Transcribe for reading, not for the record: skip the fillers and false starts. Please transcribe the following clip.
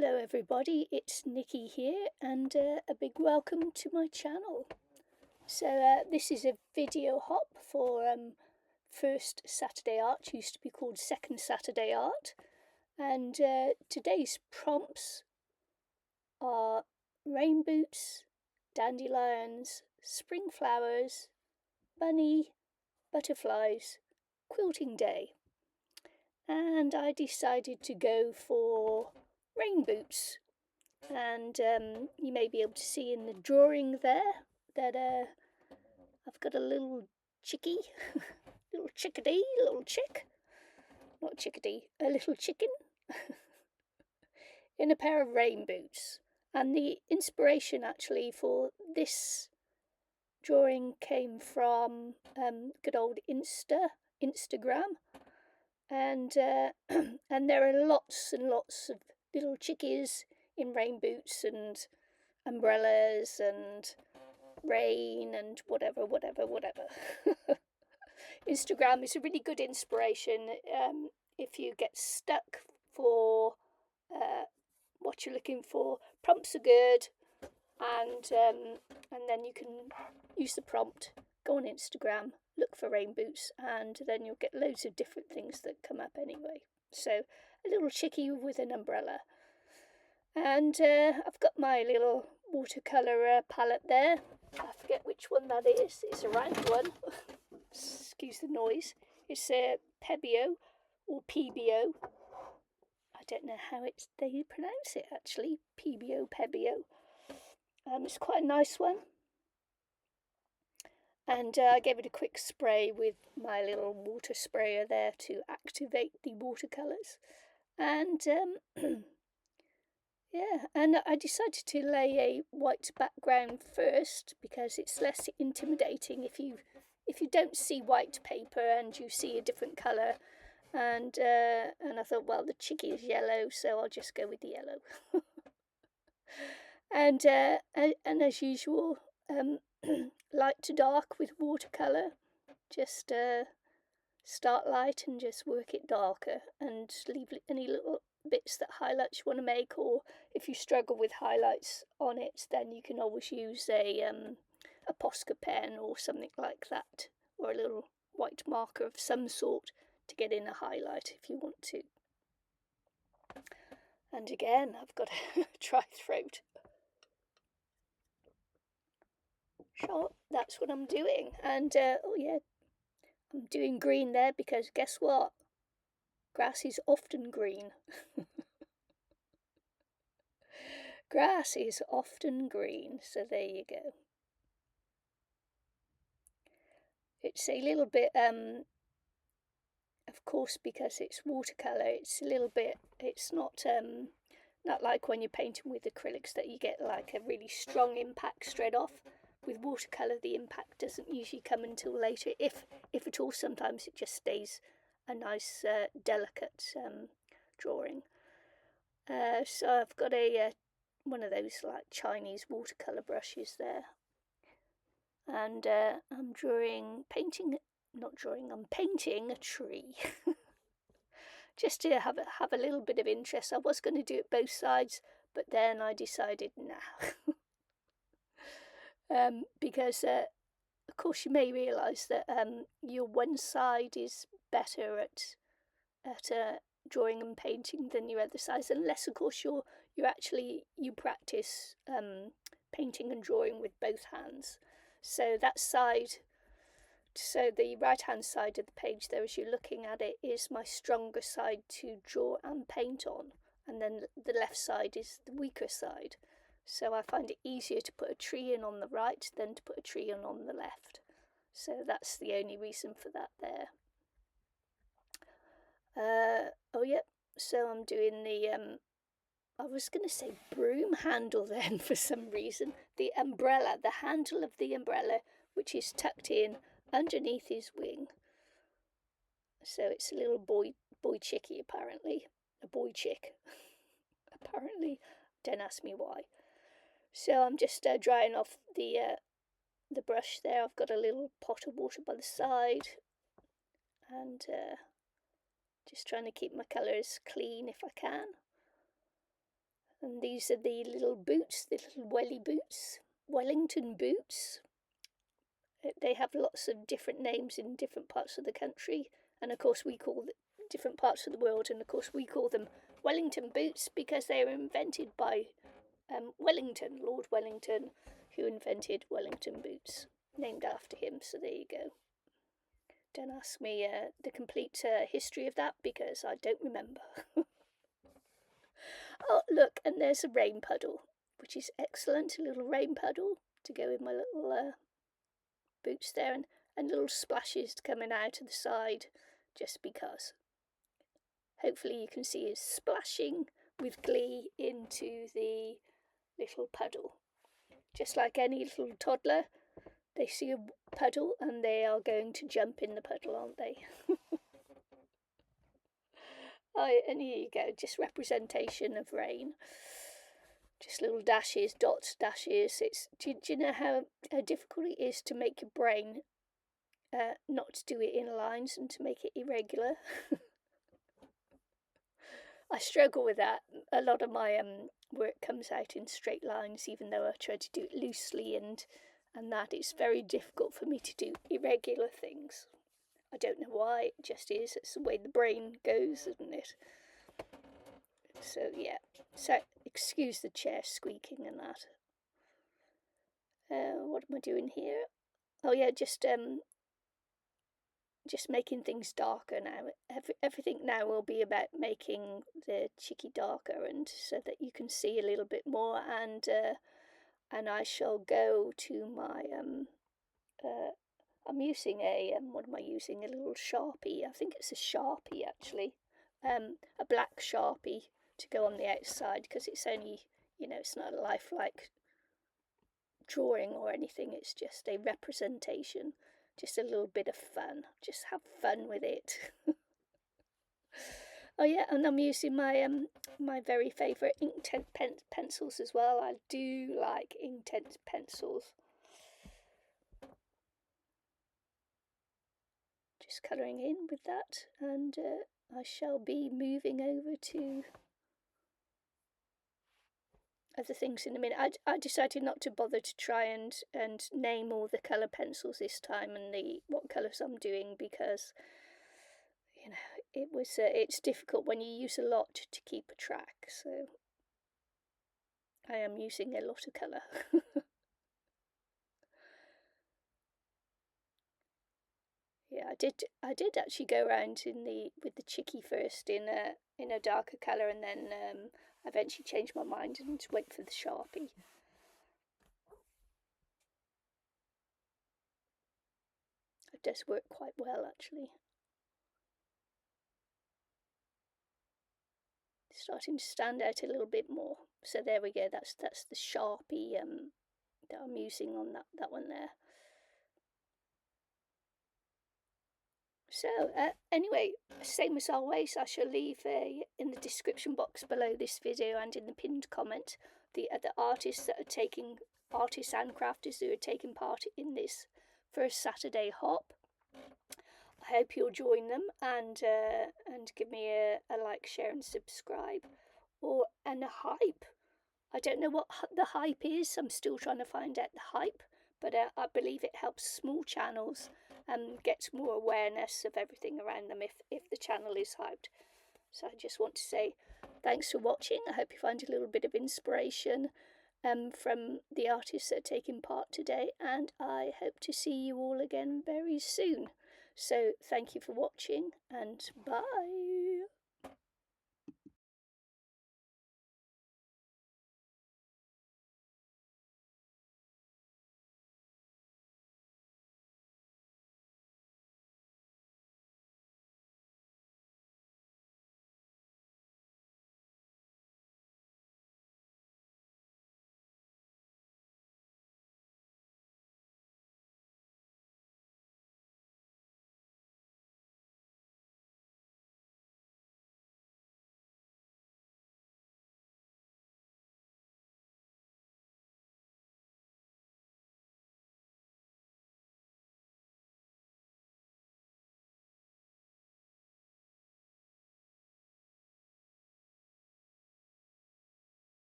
Hello everybody, it's Nikki here and a big welcome to my channel. So this is a video hop for First Saturday Art, used to be called Second Saturday Art, and today's prompts are rain boots, dandelions, spring flowers, bunny, butterflies, quilting day. And I decided to go for rain boots. And you may be able to see in the drawing there that I've got a little chickie, little chickadee, little chick, not chickadee, a little chicken in a pair of rain boots. And the inspiration actually for this drawing came from good old Instagram, and and there are lots and lots of little chickies in rain boots and umbrellas and rain and whatever. Instagram is a really good inspiration if you get stuck for what you're looking for. Prompts are good, and then you can use the prompt, go on Instagram, look for rain boots, and then you'll get loads of different things that come up anyway. So a little chickie with an umbrella. And I've got my little watercolour palette there. I forget which one that is. It's a round one. Excuse the noise. It's a Pebeo or PBO. I don't know how they pronounce it actually. Pebeo. It's quite a nice one. And I gave it a quick spray with my little water sprayer there to activate the watercolours. And yeah, and I decided to lay a white background first because it's less intimidating if you don't see white paper and you see a different colour. And I thought, well, the chickie is yellow, so I'll just go with the yellow. And as usual, light to dark with watercolour. Just start light and just work it darker, and leave any little bits that highlights you want to make, or if you struggle with highlights on it, then you can always use a Posca pen or something like that, or a little white marker of some sort to get in a highlight if you want to. And again, I've got a dry throat. Sure, that's what I'm doing. And oh yeah, I'm doing green there because guess what? Grass is often green. Grass is often green, so there you go. It's a little bit, of course, because it's watercolour, it's a little bit, it's not like when you're painting with acrylics that you get like a really strong impact straight off. With watercolour, the impact doesn't usually come until later, if at all. Sometimes it just stays a nice, delicate drawing. So I've got a one of those like Chinese watercolour brushes there, and I'm painting a tree. Just to have a little bit of interest. I was going to do it both sides, but then I decided nah. Because of course you may realise that your one side is better at drawing and painting than your other side, unless of course you practice painting and drawing with both hands. So that side, so the right hand side of the page there, as you're looking at it, is my stronger side to draw and paint on, and then the left side is the weaker side. So I find it easier to put a tree in on the right than to put a tree in on the left. So that's the only reason for that there. Oh yep, so I'm doing the, I was going to say broom handle then for some reason. The umbrella, the handle of the umbrella, which is tucked in underneath his wing. So it's a little boy chickie apparently. A boy chick. Apparently, don't ask me why. So I'm just drying off the brush there. I've got a little pot of water by the side, and just trying to keep my colours clean if I can. And these are the little boots, the little welly boots, Wellington boots. They have lots of different names in different parts of the country, and of course we call them different parts of the world, and of course we call them Wellington boots because they were invented by Wellington, Lord Wellington, who invented Wellington boots, named after him. So there you go. Don't ask me the complete history of that because I don't remember. Oh, look, and there's a rain puddle, which is excellent. A little rain puddle to go in my little boots there, and little splashes coming out of the side just because. Hopefully you can see is splashing with glee into the little puddle. Just like any little toddler, they see a puddle and they are going to jump in the puddle, aren't they? Oh, and here you go, just representation of rain. Just little dashes, dots, dashes. Do you know how difficult it is to make your brain not to do it in lines and to make it irregular? I struggle with that. A lot of my work comes out in straight lines, even though I try to do it loosely, and that it's very difficult for me to do irregular things. I don't know why, it just is. It's the way the brain goes, isn't it? So yeah. So excuse the chair squeaking and that. What am I doing here? Oh yeah, just making things darker now. Everything now will be about making the chickie darker, and so that you can see a little bit more. And I shall go to my I'm using a what am I using? A little Sharpie. I think it's a Sharpie actually. A black Sharpie to go on the outside because it's only, it's not a lifelike drawing or anything. It's just a representation. Just a little bit of fun. Just have fun with it. Oh yeah, and I'm using my my very favourite Inktense pencils as well. I do like Inktense pencils. Just colouring in with that, and I shall be moving over to other things in a minute. I decided not to bother to try and name all the colour pencils this time and what colours I'm doing because it's difficult when you use a lot to keep a track. So I am using a lot of colour. Yeah, I did actually go around with the chickie first in a darker colour, and then I eventually changed my mind and went for the Sharpie. It does work quite well actually. It's starting to stand out a little bit more. So there we go. That's the Sharpie that I'm using on that one there. So anyway, same as always, I shall leave in the description box below this video and in the pinned comment the other artists that are taking, artists and crafters who are taking part in this first Saturday hop. I hope you'll join them and give me a like, share and subscribe, and a hype. I don't know what the hype is. I'm still trying to find out the hype, but I believe it helps small channels get more awareness of everything around them if the channel is hyped. So I just want to say thanks for watching. I hope you find a little bit of inspiration from the artists that are taking part today, and I hope to see you all again very soon. So thank you for watching, and bye.